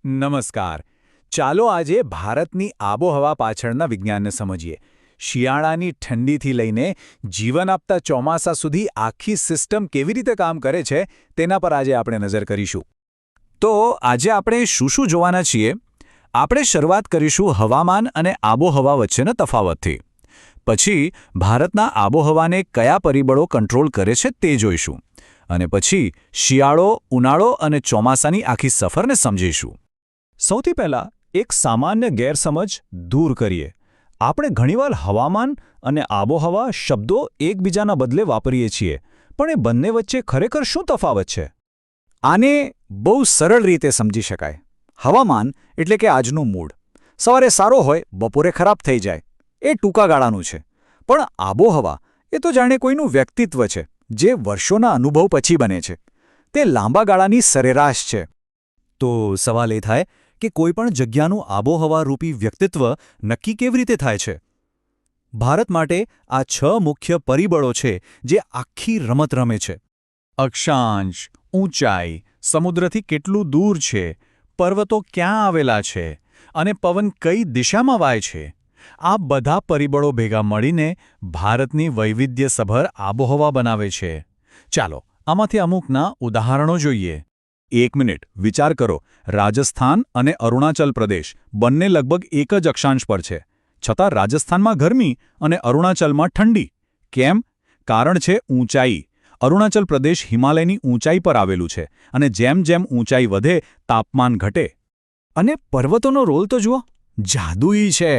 નમસ્કાર. ચાલો આજે ભારતની આબોહવા પાછળના વિજ્ઞાનને સમજીએ. શિયાળાની ઠંડીથી લઈને જીવન આપતા ચોમાસા સુધી આખી સિસ્ટમ કેવી રીતે કામ કરે છે તેના પર આજે આપણે નજર કરીશું. તો આજે આપણે શું જોવાના છીએ? આપણે શરૂઆત કરીશું હવામાન અને આબોહવા વચ્ચેના તફાવતથી. પછી ભારતના આબોહવાને કયા પરિબળો કંટ્રોલ કરે છે તે જોઈશું. અને પછી શિયાળો, ઉનાળો અને ચોમાસાની આખી સફરને સમજીશું. સૌથી પહેલાં એક સામાન્ય ગેરસમજ દૂર કરીએ. આપણે ઘણીવાર હવામાન અને આબોહવા શબ્દો એકબીજાના બદલે વાપરીએ છીએ, પણ એ બંને વચ્ચે ખરેખર શું તફાવત છે? આને બહુ સરળ રીતે સમજી શકાય. હવામાન એટલે કે આજનું મૂડ. સવારે સારો હોય, બપોરે ખરાબ થઈ જાય. એ ટૂંકા ગાળાનું છે. પણ આબોહવા એ તો જાણે કોઈનું વ્યક્તિત્વ છે, જે વર્ષોના અનુભવ પછી બને છે. તે લાંબા ગાળાની સરેરાશ છે. તો સવાલ એ થાય કે કોઈપણ જગ્યાનું આબોહવારૂપી વ્યક્તિત્વ નક્કી કેવી રીતે થાય છે? ભારત માટે આ 6 મુખ્ય પરિબળો છે જે આખી રમત રમે છે. અક્ષાંશ, ઊંચાઈ, સમુદ્રથી કેટલું દૂર છે, પર્વતો ક્યાં આવેલા છે અને પવન કઈ દિશામાં વાય છે. આ બધા પરિબળો ભેગા મળીને ભારતની વૈવિધ્યસભર આબોહવા બનાવે છે. ચાલો આમાંથી અમુકના ઉદાહરણો જોઈએ. 1 મિનિટ વિચાર કરો. રાજસ્થાન અને અરુણાચલ પ્રદેશ બંને લગભગ એક જ અક્ષાંશ પર છે. છતાં રાજસ્થાનમાં ગરમી અને અરુણાચલમાં ઠંડી. કેમ? કારણ છે ઊંચાઈ. અરુણાચલ પ્રદેશ હિમાલયની ઊંચાઈ પર આવેલું છે અને જેમ જેમ ઊંચાઈ વધે તાપમાન ઘટે. અને પર્વતોનો રોલ તો જુઓ, જાદુઈ છે.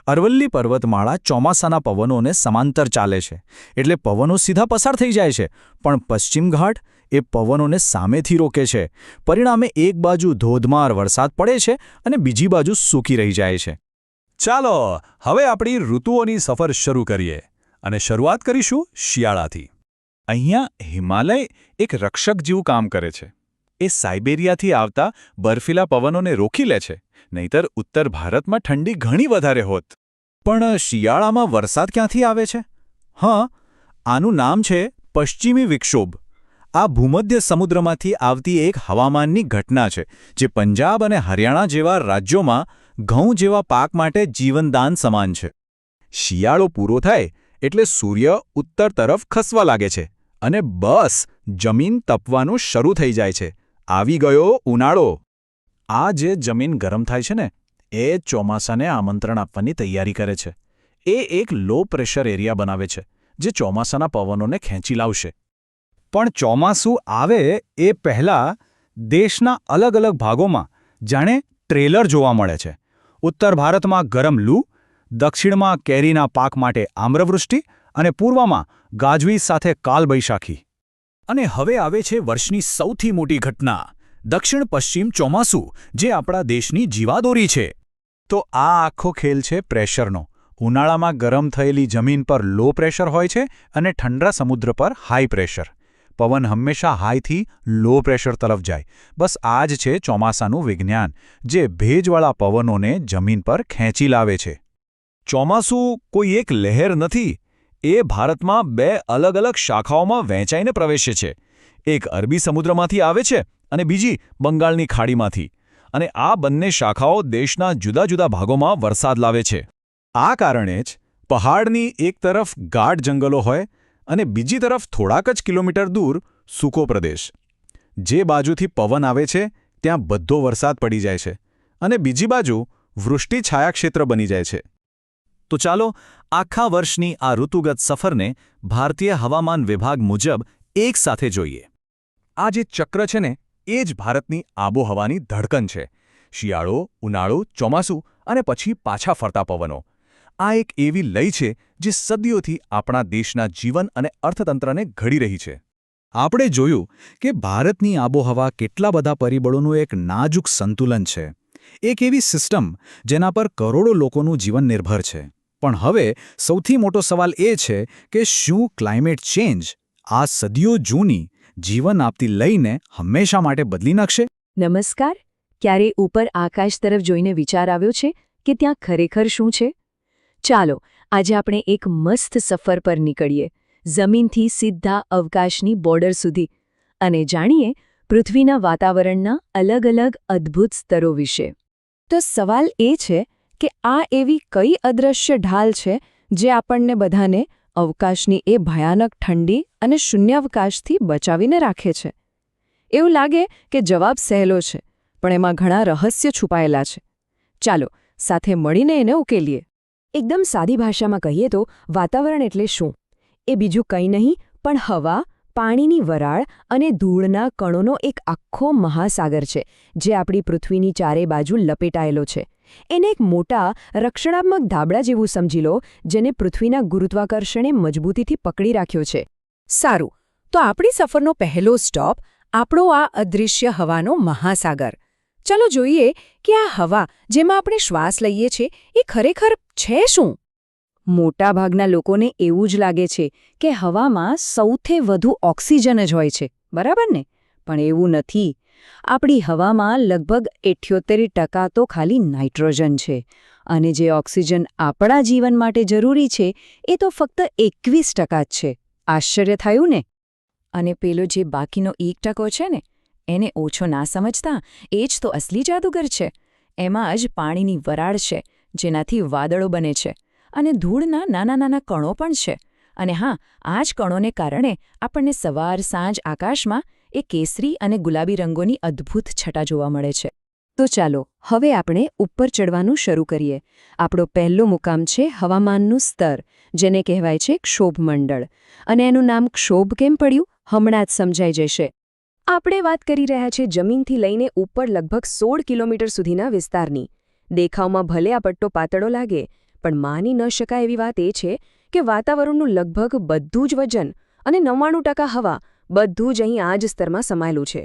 અરવલ્લી પર્વતમાળા ચોમાસાના પવનોને સમાંતર ચાલે છે, એટલે પવનો સીધા પસાર થઈ જાય છે. પણ પશ્ચિમ ઘાટ એ પવનોને સામેથી રોકે છે. પરિણામે એક બાજુ ધોધમાર વરસાદ પડે છે અને બીજી બાજુ સૂકી રહી જાય છે. ચાલો હવે આપણી ઋતુઓની સફર શરૂ કરીએ અને શરૂઆત કરીશું શિયાળાથી. અહીંયા હિમાલય એક રક્ષક જેવું કામ કરે છે. એ સાઇબેરિયાથી આવતા બર્ફીલા પવનોને રોકી લે છે, નહીતર ઉત્તર ભારતમાં ઠંડી ઘણી વધારે હોત. પણ શિયાળામાં વરસાદ ક્યાંથી આવે છે? આનું નામ છે પશ્ચિમી વિક્ષોભ. આ ભૂમધ્ય સમુદ્રમાંથી આવતી એક હવામાનની ઘટના છે, જે પંજાબ અને હરિયાણા જેવા રાજ્યોમાં ઘઉં જેવા પાક માટે જીવનદાન સમાન છે. શિયાળો પૂરો થાય એટલે સૂર્ય ઉત્તર તરફ ખસવા લાગે છે અને બસ જમીન તપવાનું શરૂ થઈ જાય છે. આવી ગયો ઉનાળો. આ જે જમીન ગરમ થાય છે ને, એ ચોમાસાને આમંત્રણ આપવાની તૈયારી કરે છે. એ એક લો પ્રેશર એરિયા બનાવે છે, જે ચોમાસાના પવનોને ખેંચી લાવશે. પણ ચોમાસું આવે એ પહેલાં દેશના અલગ અલગ ભાગોમાં જાણે ટ્રેલર જોવા મળે છે. ઉત્તર ભારતમાં ગરમ લૂ, દક્ષિણમાં કેરીના પાક માટે આમ્રવૃષ્ટિ અને પૂર્વમાં ગાજવીજ સાથે કાલબૈશાખી. અને હવે આવે છે વર્ષની સૌથી મોટી ઘટના, દક્ષિણ પશ્ચિમ ચોમાસું, જે આપણા દેશની જીવાદોરી છે. તો આ આખો ખેલ છે પ્રેશરનો. ઉનાળામાં ગરમ થયેલી જમીન પર લો પ્રેશર હોય છે અને ઠંડા સમુદ્ર પર હાઈ પ્રેશર. પવન હંમેશા હાઈથી લો પ્રેશર તરફ જાય. બસ આ જ છે ચોમાસાનું વિજ્ઞાન, જે ભેજવાળા પવનોને જમીન પર ખેંચી લાવે છે. ચોમાસું કોઈ એક લહેર નથી. એ ભારતમાં 2 અલગ અલગ શાખાઓમાં વહેંચાઈને પ્રવેશે છે. એક અરબી સમુદ્રમાંથી આવે છે અને બીજી બંગાળની ખાડીમાંથી. અને આ બંને શાખાઓ દેશના જુદા જુદા ભાગોમાં વરસાદ લાવે છે. આ કારણે જ પહાડની એક તરફ ગાઢ જંગલો હોય અને બીજી તરફ થોડાક જ કિલોમીટર દૂર સૂકો પ્રદેશ. જે બાજુથી પવન આવે છે ત્યાં બધો વરસાદ પડી જાય છે અને બીજી બાજુ વૃષ્ટિ છાયાક્ષેત્ર બની જાય છે. તો ચાલો આખા વર્ષની આ ઋતુગત સફરને ભારતીય હવામાન વિભાગ મુજબ એક સાથે જોઈએ. આ જે ચક્ર છે ને, એ જ ભારતની આબોહવાની ધડકન છે. શિયાળો, ઉનાળો, ચોમાસું અને પછી પાછા ફરતા પવનો. આ એક એવી લય છે જે સદીઓથી આપણા દેશના જીવન અને અર્થતંત્રને ઘડી રહી છે. આપણે જોયું કે ભારતની આબોહવા કેટલા બધા પરિબળોનું એક નાજુક સંતુલન છે. એક એવી સિસ્ટમ જેના પર કરોડો લોકોનું જીવન નિર્ભર છે. પણ હવે સૌથી મોટો સવાલ એ છે કે શું ક્લાઇમેટ ચેન્જ આ સદીઓ જૂની જીવન આપતી લઈને હંમેશા માટે બદલી નાખશે? નમસ્કાર. ક્યારે ઉપર આકાશ તરફ જોઈને વિચાર આવ્યો છે કે ત્યાં ખરેખર શું છે? ચાલો આજે આપણે એક મસ્ત સફર પર નીકળીએ, જમીનથી સીધા અવકાશની બોર્ડર સુધી, અને જાણીએ પૃથ્વીના વાતાવરણના અલગ અલગ અદ્ભુત સ્તરો વિશે. તો સવાલ એ છે કે આ એવી કઈ અદૃશ્ય ઢાલ છે જે આપણને બધાને અવકાશની એ ભયાનક ઠંડી અને શૂન્યાવકાશથી બચાવીને રાખે છે? એવું લાગે કે જવાબ સહેલો છે, પણ એમાં ઘણા રહસ્ય છુપાયેલા છે. ચાલો સાથે મળીને એને ઉકેલીએ. એકદમ સાદી ભાષામાં કહીએ તો વાતાવરણ એટલે શું? એ બીજું કંઈ નહીં પણ હવા, પાણીની વરાળ અને ધૂળના કણોનો એક આખો મહાસાગર છે જે આપણી પૃથ્વીની ચારે બાજુ લપેટાયેલો છે. એને એક મોટા રક્ષણાત્મક ધાબળા જેવું સમજી લો, જેને પૃથ્વીના ગુરુત્વાકર્ષણે મજબૂતીથી પકડી રાખ્યો છે. સારું, તો આપણી સફરનો પહેલો સ્ટોપ આપણો આ અદૃશ્ય હવાનો મહાસાગર. ચાલો જોઈએ કે આ હવા જેમાં આપણે શ્વાસ લઈએ છીએ એ ખરેખર છે શું? મોટાભાગના લોકોને એવું જ લાગે છે કે હવામાં સૌથી વધુ ઓક્સિજન જ હોય છે, બરાબર ને? પણ એવું નથી. આપણી હવામાં લગભગ 78% તો ખાલી નાઇટ્રોજન છે, અને જે ઓક્સિજન આપણા જીવન માટે જરૂરી છે એ તો ફક્ત 21% જ છે. આશ્ચર્ય થયું ને? અને પેલો જે બાકીનો 1% છે ને, એને ઓછો ના સમજતા એ જ તો અસલી જાદુગર છે. એમાં જ પાણીની વરાળ છે, જેનાથી વાદળો બને છે, અને ધૂળના નાના નાના કણો પણ છે. અને હા, આ જ કણોને કારણે આપણને સવાર સાંજ આકાશમાં એ કેસરી અને ગુલાબી રંગોની અદ્ભુત છટા જોવા મળે છે. તો ચાલો હવે આપણે ઉપર ચડવાનું શરૂ કરીએ. આપણો પહેલો મુકામ છે હવામાનનું સ્તર, જેને કહેવાય છે ક્ષોભમંડળ. અને એનું નામ ક્ષોભ કેમ પડ્યું હમણાં જ સમજાઈ જશે. આપણે વાત કરી રહ્યા છીએ જમીનથી લઈને ઉપર લગભગ 16 કિલોમીટર સુધીના વિસ્તારની. દેખાવમાં ભલે આ પટ્ટો પાતળો લાગે, પણ માની ન શકાય એવી વાત એ છે કે વાતાવરણનું લગભગ બધું જ વજન અને 99% હવા બધું જ અહીં આ જ સ્તરમાં સમાયેલું છે.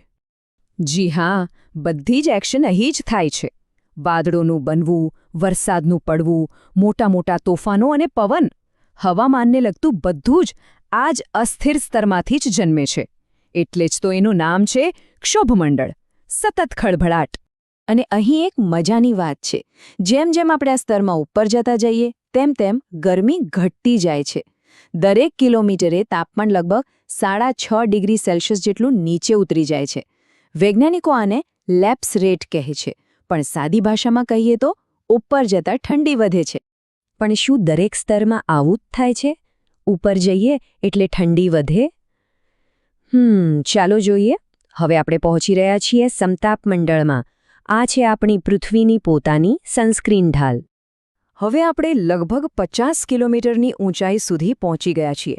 જી હા, બધી જ એક્શન અહીં જ થાય છે. વાદળોનું બનવું, વરસાદનું પડવું, મોટા મોટા તોફાનો અને પવન, હવામાનને લગતું બધું જ આ જ અસ્થિર સ્તરમાંથી જ જન્મે છે. એટલે જ તો એનું નામ છે ક્ષોભમંડળ, સતત ખળભળાટ. અને અહીં એક મજાની વાત છે, જેમ જેમ આપણે આ સ્તરમાં ઉપર જતા જઈએ તેમ તેમ ગરમી ઘટતી જાય છે. દરેક કિલોમીટરે તાપમાન લગભગ 6.5 ડિગ્રી સેલ્સિયસ જેટલું નીચે ઉતરી જાય છે. વૈજ્ઞાનિકો આને લેપ્સ રેટ કહે છે, પણ સાદી ભાષામાં કહીએ તો ઉપર જતાં ઠંડી વધે છે. પણ શું દરેક સ્તરમાં આવું જ થાય છે? ઉપર જઈએ એટલે ઠંડી વધે? ચાલો જોઈએ. હવે આપણે પહોંચી રહ્યા છીએ સમતાપ મંડળમાં. આ છે આપણી પૃથ્વીની પોતાની સનસ્ક્રીન ઢાલ. હવે આપણે લગભગ 50 કિલોમીટરની ઊંચાઈ સુધી પહોંચી ગયા છીએ.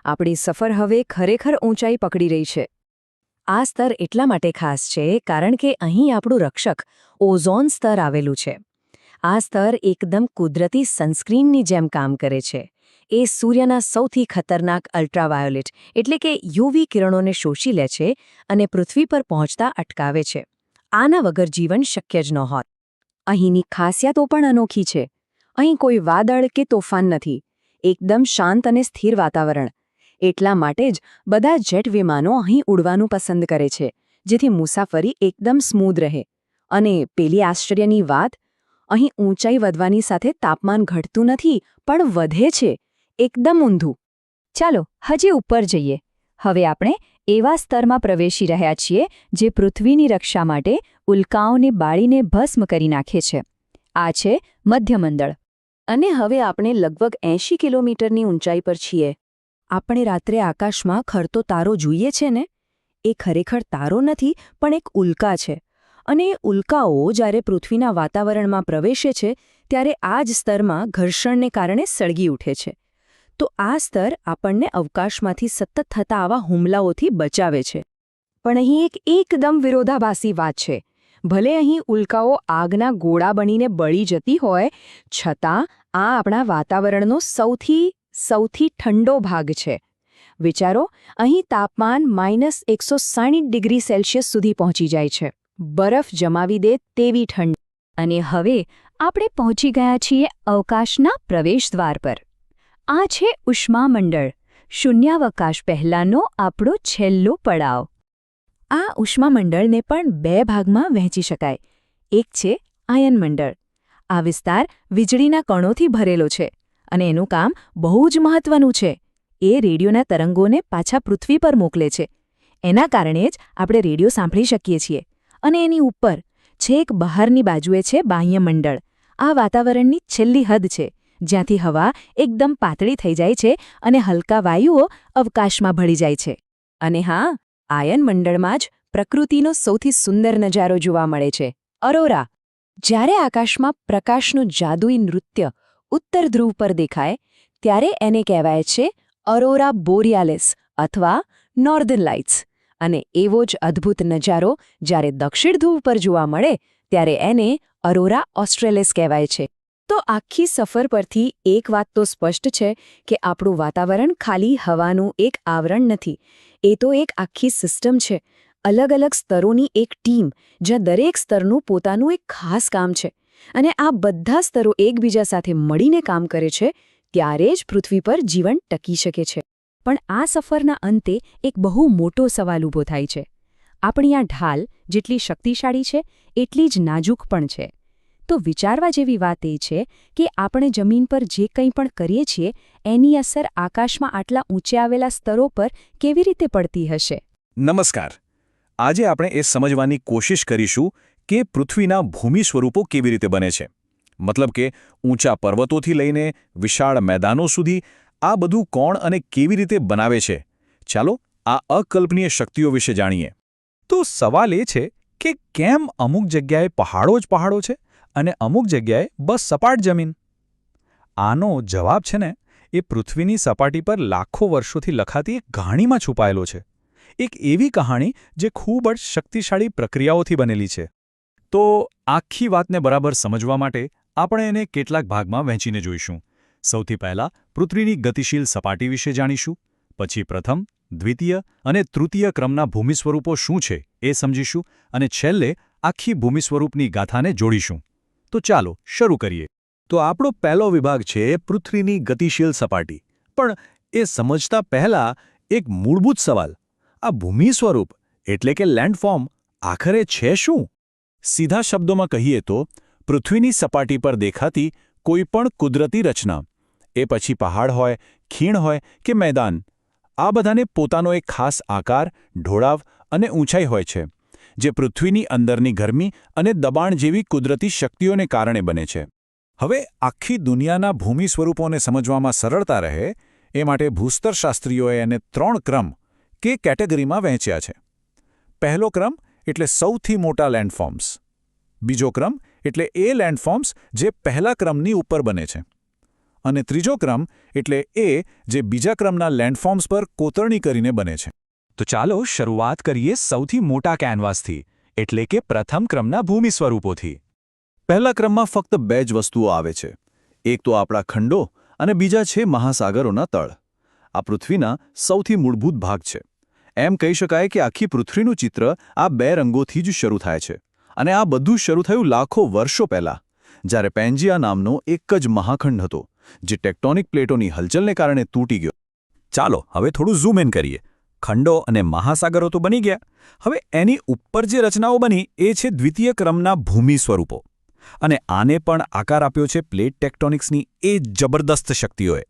આપણી સફર હવે ખરેખર ઊંચાઈ પકડી રહી છે. આ સ્તર એટલા માટે ખાસ છે કારણ કે અહીં આપણું રક્ષક ઓઝોન સ્તર આવેલું છે. આ સ્તર એકદમ કુદરતી સનસ્ક્રીનની જેમ કામ કરે છે. એ સૂર્યના સૌથી ખતરનાક અલ્ટ્રાવાયોલેટ એટલે કે યુવી કિરણોને શોષી લે છે અને પૃથ્વી પર પહોંચતા અટકાવે છે. આના વગર જીવન શક્ય જ નહોત. અહીંની ખાસિયતો પણ અનોખી છે. અહીં કોઈ વાદળ કે તોફાન નથી. એકદમ શાંત અને સ્થિર વાતાવરણ. એટલા માટે જ બધા જેટ વિમાનો અહીં ઉડવાનું પસંદ કરે છે, જેથી મુસાફરી એકદમ સ્મૂધ રહે. અને પેલી આશ્ચર્યની વાત, અહીં ઊંચાઈ વધવાની સાથે તાપમાન ઘટતું નથી પણ વધે છે. એકદમ ઊંધું. ચાલો હજી ઉપર જઈએ. હવે આપણે એવા સ્તરમાં પ્રવેશી રહ્યા છીએ જે પૃથ્વીની રક્ષા માટે ઉલ્કાઓને બાળીને ભસ્મ કરી નાખે છે. આ છે મધ્યમંડળ. અને હવે આપણે લગભગ 80 કિલોમીટરની ઊંચાઈ પર છીએ. આપણે રાત્રે આકાશમાં ખરતો તારો જોઈએ છે ને? એ ખરેખર તારો નથી પણ એક ઉલ્કા છે. અને એ ઉલ્કાઓ જ્યારે પૃથ્વીના વાતાવરણમાં પ્રવેશે છે ત્યારે આ જ સ્તરમાં ઘર્ષણને કારણે સળગી ઉઠે છે. તો આ સ્તર આપણને અવકાશમાંથી સતત થતા આવા હુમલાઓથી બચાવે છે. પણ અહીં એક એકદમ વિરોધાભાસી વાત છે. ભલે અહીં ઉલ્કાઓ આગના ગોળા બનીને બળી જતી હોય, છતાં આ આપણા વાતાવરણનો સૌથી ઠંડો ભાગ છે. વિચારો, અહીં તાપમાન -160 ડિગ્રી સેલ્સિયસ સુધી પહોંચી જાય છે. બરફ જમાવી દે તેવી ઠંડી. અને હવે આપણે પહોંચી ગયા છીએ અવકાશના પ્રવેશદ્વાર પર. આ છે ઉષ્મામંડળ, શૂન્યાવકાશ પહેલાંનો આપણો છેલ્લો પડાવ. આ ઉષ્મામંડળને પણ 2 ભાગમાં વહેંચી શકાય. એક છે આયનમંડળ. આ વિસ્તાર વીજળીના કણોથી ભરેલો છે અને એનું કામ બહુ જ મહત્વનું છે. એ રેડિયોના તરંગોને પાછા પૃથ્વી પર મોકલે છે. એના કારણે જ આપણે રેડિયો સાંભળી શકીએ છીએ. અને એની ઉપર છેક બહારની બાજુએ છે બાહ્યમંડળ. આ વાતાવરણની છેલ્લી હદ છે, જ્યાંથી હવા એકદમ પાતળી થઈ જાય છે અને હલકા વાયુઓ અવકાશમાં ભળી જાય છે. અને હા, આયનમંડળમાં જ પ્રકૃતિનો સૌથી સુંદર નજારો જોવા મળે છે, અરોરા. જ્યારે આકાશમાં પ્રકાશનું જાદુઈ નૃત્ય ઉત્તર ધ્રુવ પર દેખાય, ત્યારે એને કહેવાય છે અરોરા બોરિયાલિસ અથવા નોર્ધન લાઇટ્સ. અને એવો જ અદ્ભુત નજારો જ્યારે દક્ષિણ ધ્રુવ પર જોવા મળે, ત્યારે એને અરોરા ઓસ્ટ્રેલિસ કહેવાય છે. તો આખી સફર પરથી એક વાત તો સ્પષ્ટ છે કે આપણું વાતાવરણ ખાલી હવાનું એક આવરણ નથી. એ તો એક આખી સિસ્ટમ છે, અલગ અલગ સ્તરોની એક ટીમ, જ્યાં દરેક સ્તરનું પોતાનું એક ખાસ કામ છે. અને આ બધા સ્તરો એકબીજા સાથે મળીને કામ કરે છે, ત્યારે જ પૃથ્વી પર જીવન ટકી શકે છે. પણ આ સફરના અંતે એક બહુ મોટો સવાલ ઊભો થાય છે. આપણી આ ઢાલ જેટલી શક્તિશાળી છે, એટલી જ નાજુક પણ છે. તો વિચારવા જેવી વાત એ છે કે આપણે જમીન પર જે કંઈ પણ કરીએ છીએ, એની અસર આકાશમાં આટલા ઊંચે આવેલા સ્તરો પર કેવી રીતે પડતી હશે? નમસ્કાર. આજે આપણે એ સમજવાની કોશિશ કરીશું કે પૃથ્વીના ભૂમિ સ્વરૂપો કેવી રીતે બને છે. મતલબ કે ઊંચા પર્વતોથી લઈને વિશાળ મેદાનો સુધી આ બધું કોણ અને કેવી રીતે બનાવે છે. ચાલો આ અકલ્પનીય શક્તિઓ વિશે જાણીએ. તો સવાલ એ છે કે કેમ અમુક જગ્યાએ પહાડો જ પહાડો છે અને અમુક જગ્યાએ બસ સપાટ જમીન? આનો જવાબ છે ને એ પૃથ્વીની સપાટી પર લાખો વર્ષોથી લખાતી એક કહાણીમાં છુપાયેલો છે. એક એવી કહાણી જે ખૂબ જ શક્તિશાળી પ્રક્રિયાઓથી બનેલી છે. તો આખી વાતને બરાબર સમજવા માટે આપણે એને કેટલાક ભાગમાં વહેંચીને જોઈશું. સૌથી પહેલાં પૃથ્વીની ગતિશીલ સપાટી વિશે જાણીશું. પછી પ્રથમ, દ્વિતીય અને તૃતીય ક્રમના ભૂમિ સ્વરૂપો શું છે એ સમજીશું. અને છેલ્લે આખી ભૂમિ સ્વરૂપની ગાથાને જોડીશું. તો ચાલો શરૂ કરીએ. તો આપણો પહેલો વિભાગ છે પૃથ્વીની ગતિશીલ સપાટી. પણ એ સમજતા પહેલાં એક મૂળભૂત સવાલ: આ ભૂમિ સ્વરૂપ એટલે કે લેન્ડફોર્મ આખરે છે શું? સીધા શબ્દોમાં કહીએ તો પૃથ્વીની સપાટી પર દેખાતી કોઈપણ કુદરતી રચના, એ પછી પહાડ હોય, ખીણ હોય કે મેદાન, આ બધાને પોતાનો એક ખાસ આકાર, ઢોળાવ અને ઊંચાઈ હોય છે, જે પૃથ્વીની અંદરની ગરમી અને દબાણ જેવી કુદરતી શક્તિઓને કારણે બને છે. હવે આખી દુનિયાના ભૂમિ સ્વરૂપોને સમજવામાં સરળતા રહે એ માટે ભૂસ્તરશાસ્ત્રીઓએ એને 3 ક્રમ કે કેટેગરીમાં વહેંચ્યા છે. પહેલો ક્રમ એટલે સૌથી મોટા લેન્ડફોર્મ્સ. બીજો ક્રમ એટલે એ લેન્ડફોર્મ્સ જે પહેલા ક્રમની ઉપર બને છે. અને ત્રીજો ક્રમ એટલે એ જે બીજા ક્રમના લેન્ડફોર્મ્સ પર કોતરણી કરીને બને છે. તો ચાલો શરૂઆત કરીએ સૌથી મોટા કેનવાસથી, એટલે કે પ્રથમ ક્રમના ભૂમિ સ્વરૂપોથી. પહેલા ક્રમમાં ફક્ત 2 જ વસ્તુઓ આવે છે. એક તો આપણા ખંડો અને બીજા છે મહાસાગરોના તળ. આ પૃથ્વીના સૌથી મૂળભૂત ભાગ છે. એમ કહી શકાય કે આખી પૃથ્વીનું ચિત્ર આ 2 રંગોથી જ શરૂ થાય છે. અને આ બધું શરૂ થયું લાખો વર્ષો પહેલાં, જ્યારે પેન્જિયા નામનો એક જ મહાખંડ હતો, જે ટેક્ટોનિક પ્લેટોની હલચલને કારણે તૂટી ગયો. ચાલો હવે થોડું ઝૂમ ઇન કરીએ. ખંડો અને મહાસાગરો તો બની ગયા. હવે એની ઉપર જે રચનાઓ બની એ છે દ્વિતીય ક્રમના ભૂમિ સ્વરૂપો. અને આને પણ આકાર આપ્યો છે પ્લેટ ટેક્ટોનિક્સની એ જબરદસ્ત શક્તિઓએ.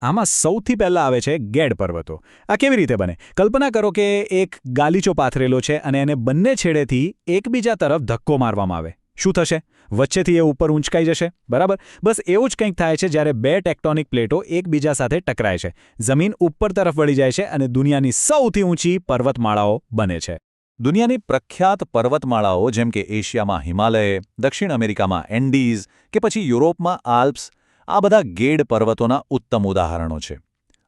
આમાં સૌથી પહેલાં આવે છે ગેડ પર્વતો. આ કેવી રીતે બને? કલ્પના કરો કે એક ગાલીચો પાથરેલો છે અને એને બંને છેડેથી એકબીજા તરફ ધક્કો મારવામાં આવે. શું થશે? વચ્ચેથી એ ઉપર ઊંચકાઈ જશે, બરાબર? બસ એવું જ કંઈક થાય છે જ્યારે 2 ટેક્ટોનિક પ્લેટો એકબીજા સાથે ટકરાય છે. જમીન ઉપર તરફ વળી જાય છે અને દુનિયાની સૌથી ઊંચી પર્વતમાળાઓ બને છે. દુનિયાની પ્રખ્યાત પર્વતમાળાઓ જેમ કે એશિયામાં હિમાલય, દક્ષિણ અમેરિકામાં એન્ડીઝ કે પછી યુરોપમાં આલ્પ્સ, આ બધા ગેડ પર્વતોના ઉત્તમ ઉદાહરણો છે.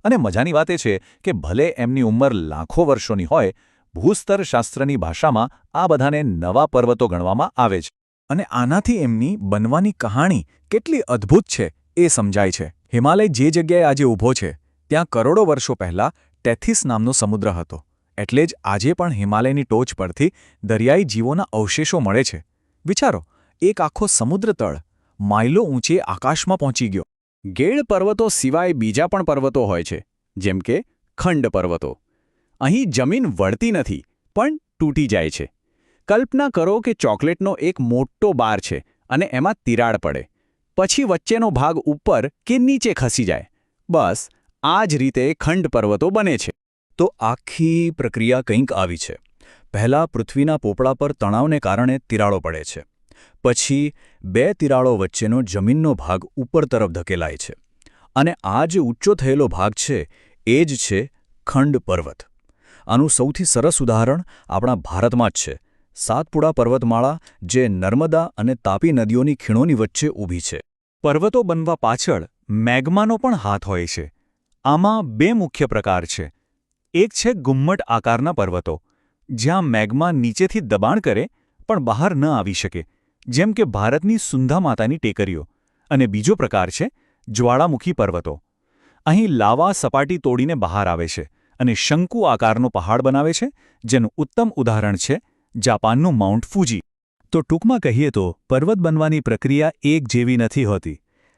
અને મજાની વાત એ છે કે ભલે એમની ઉંમર લાખો વર્ષોની હોય, ભૂસ્તરશાસ્ત્રની ભાષામાં આ બધાને નવા પર્વતો ગણવામાં આવે છે. અને આનાથી એમની બનવાની કહાણી કેટલી અદ્ભુત છે એ સમજાય છે. હિમાલય જે જગ્યાએ આજે ઊભો છે, ત્યાં કરોડો વર્ષો પહેલાં ટેથિસ નામનો સમુદ્ર હતો. એટલે જ આજે પણ હિમાલયની ટોચ પરથી દરિયાઈ જીવોના અવશેષો મળે છે. વિચારો, એક આખો સમુદ્ર તળ માઇલો ઊંચે આકાશમાં પહોંચી ગયો. ગેડ પર્વતો સિવાય બીજા પણ પર્વતો હોય છે, જેમ કે ખંડ પર્વતો. અહીં જમીન વળતી નથી, પણ તૂટી જાય છે. કલ્પના કરો કે ચોકલેટનો એક મોટો બાર છે અને એમાં તિરાડ પડે. પછી વચ્ચેનો ભાગ ઉપર કે નીચે ખસી જાય. બસ આ જ રીતે ખંડ પર્વતો બને છે. તો આખી પ્રક્રિયા કંઈક આવી છે. પહેલાં પૃથ્વીના પોપડા પર તણાવને કારણે તિરાડો પડે છે. પછી બે તિરાડો વચ્ચેનો જમીનનો ભાગ ઉપર તરફ ધકેલાય છે. અને આ જે ઊંચો થયેલો ભાગ છે એ જ છે ખંડ પર્વત. આનું સૌથી સરસ ઉદાહરણ આપણા ભારતમાં જ છે. સાતપુડા પર્વતમાળા જે નર્મદા અને તાપી નદીઓની ખીણોની વચ્ચે ઊભી છે. પર્વતો બનવા પાછળ મેગ્માનો પણ હાથ હોય છે. આમાં બે મુખ્ય પ્રકાર છે. એક છે ગુમ્મટ આકારના પર્વતો, જ્યાં મેગ્મા નીચેથી દબાણ કરે પણ બહાર ન આવી શકે, જેમ કે ભારતની સુંધા માતાની ટેકરીઓ. અને બીજો પ્રકાર છે જ્વાળામુખી પર્વતો. અહીં લાવા સપાટી તોડીને બહાર આવે છે અને શંકુ આકારનો પહાડ બનાવે છે, જેનું ઉત્તમ ઉદાહરણ છે જાપાનનું માઉન્ટ ફૂજી. તો ટૂંકમાં કહીએ તો પર્વત બનવાની પ્રક્રિયા એક જેવી નથી હોતી.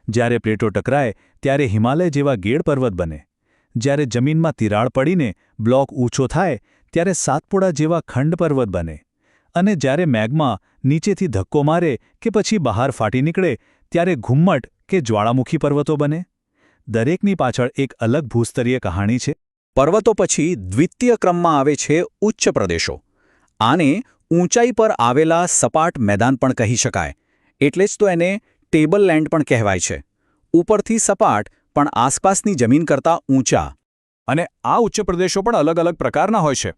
જ્યારે પ્લેટો ટકરાય ત્યારે હિમાલય જેવા ગેડ પર્વત બને. જ્યારે જમીનમાં તિરાડ પડીને બ્લોક ઊંચો થાય ત્યારે સાતપુડા જેવા ખંડ પર્વત બને. અને જ્યારે મેગ્મા નીચેથી ધક્કો મારે કે પછી બહાર ફાટી નીકળે ત્યારે ઘુમ્મટ કે જ્વાળામુખી પર્વતો બને. દરેકની પાછળ એક અલગ ભૂસ્તરીય કહાણી છે. પર્વતો પછી દ્વિતીય ક્રમમાં આવે છે ઉચ્ચ પ્રદેશો. આને ઊંચાઈ પર આવેલા સપાટ મેદાન પણ કહી શકાય. એટલે જ તો એને ટેબલ લેન્ડ પણ કહેવાય છે. ઉપરથી સપાટ પણ આસપાસની જમીન કરતાં ઊંચા. અને આ ઉચ્ચ પ્રદેશો પણ અલગ અલગ પ્રકારના હોય છે.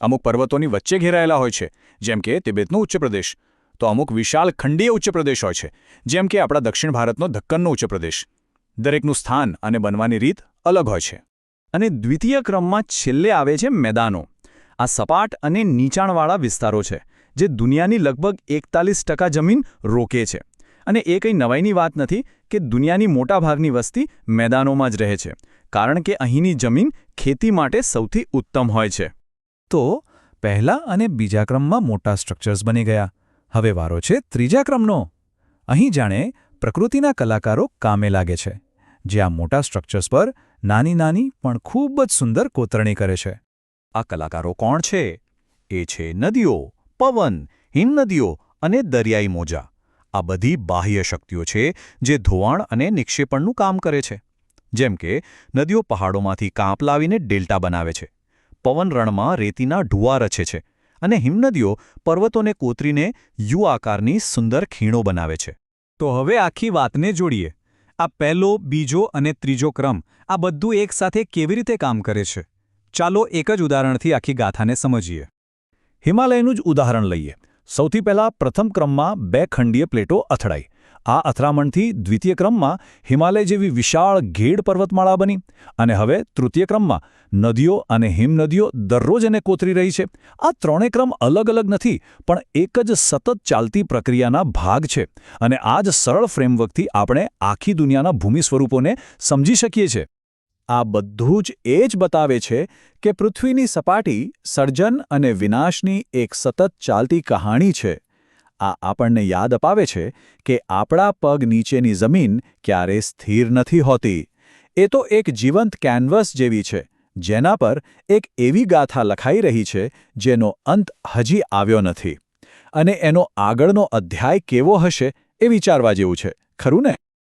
અમુક પર્વતોની વચ્ચે ઘેરાયેલા હોય છે, જેમ કે તિબેતનો ઉચ્ચ પ્રદેશ. તો અમુક વિશાળ ખંડીય ઉચ્ચ પ્રદેશ હોય છે, જેમ કે આપણા દક્ષિણ ભારતનો દક્કનનો ઉચ્ચ પ્રદેશ. દરેકનું સ્થાન અને બનવાની રીત અલગ હોય છે. અને દ્વિતીય ક્રમમાં છેલ્લે આવે છે મેદાનો. આ સપાટ અને નીચાણવાળા વિસ્તારો છે, જે દુનિયાની લગભગ 41% જમીન રોકે છે. અને એ કંઈ નવાઈની વાત નથી કે દુનિયાની મોટાભાગની વસ્તી મેદાનોમાં જ રહે છે, કારણ કે અહીંની જમીન ખેતી માટે સૌથી ઉત્તમ હોય છે. તો પહેલા અને બીજા ક્રમમાં મોટા સ્ટ્રક્ચર્સ બની ગયા. હવે વારો છે ત્રીજા ક્રમનો. અહીં જાણે પ્રકૃતિના કલાકારો કામે લાગે છે, જે આ મોટા સ્ટ્રક્ચર્સ પર નાની નાની પણ ખૂબ જ સુંદર કોતરણી કરે છે. આ કલાકારો કોણ છે? એ છે નદીઓ, પવન, હિમનદીઓ અને દરિયાઈ મોજા. આ બધી બાહ્ય શક્તિઓ છે જે ધોવાણ અને નિક્ષેપણનું કામ કરે છે. જેમ કે નદીઓ પહાડોમાંથી કાંપ લાવીને ડેલ્ટા બનાવે છે, પવન રણમાં રેતીના ઢુવા રચે છે, અને હિમનદીઓ પર્વતોને કોતરીને યુ આકારની સુંદર ખીણો બનાવે છે. તો હવે આખી વાતને જોડીએ. આ પહેલો, બીજો અને ત્રીજો ક્રમ, આ બધું એકસાથે કેવી રીતે કામ કરે છે? ચાલો એક જ ઉદાહરણથી આખી ગાથાને સમજીએ. હિમાલયનું જ ઉદાહરણ લઈએ. સૌથી પહેલાં પ્રથમ ક્રમમાં બે ખંડીય પ્લેટો અથડાઈ. આ અથડામણથી દ્વિતીય ક્રમમાં હિમાલય જેવી વિશાળ ઘેડ પર્વતમાળા બની. અને હવે તૃતીય ક્રમમાં નદીઓ અને હિમનદીઓ દરરોજ એને કોતરી રહી છે. આ ત્રણેય ક્રમ અલગ અલગ નથી, પણ એક જ સતત ચાલતી પ્રક્રિયાના ભાગ છે. અને આ જ સરળ ફ્રેમવર્કથી આપણે આખી દુનિયાના ભૂમિ સ્વરૂપોને સમજી શકીએ છીએ. આ બધું જ એ જ બતાવે છે કે પૃથ્વીની સપાટી સર્જન અને વિનાશની એક સતત ચાલતી કહાણી છે. આ આપણને યાદ અપાવે છે કે આપણા પગ નીચેની જમીન ક્યારેય સ્થિર નથી હોતી. એ તો એક જીવંત કેનવસ જેવી છે, જેના પર એક એવી ગાથા લખાઈ રહી છે જેનો અંત હજી આવ્યો નથી. અને એનો આગળનો અધ્યાય કેવો હશે એ વિચારવા જેવું છે, ખરું ને?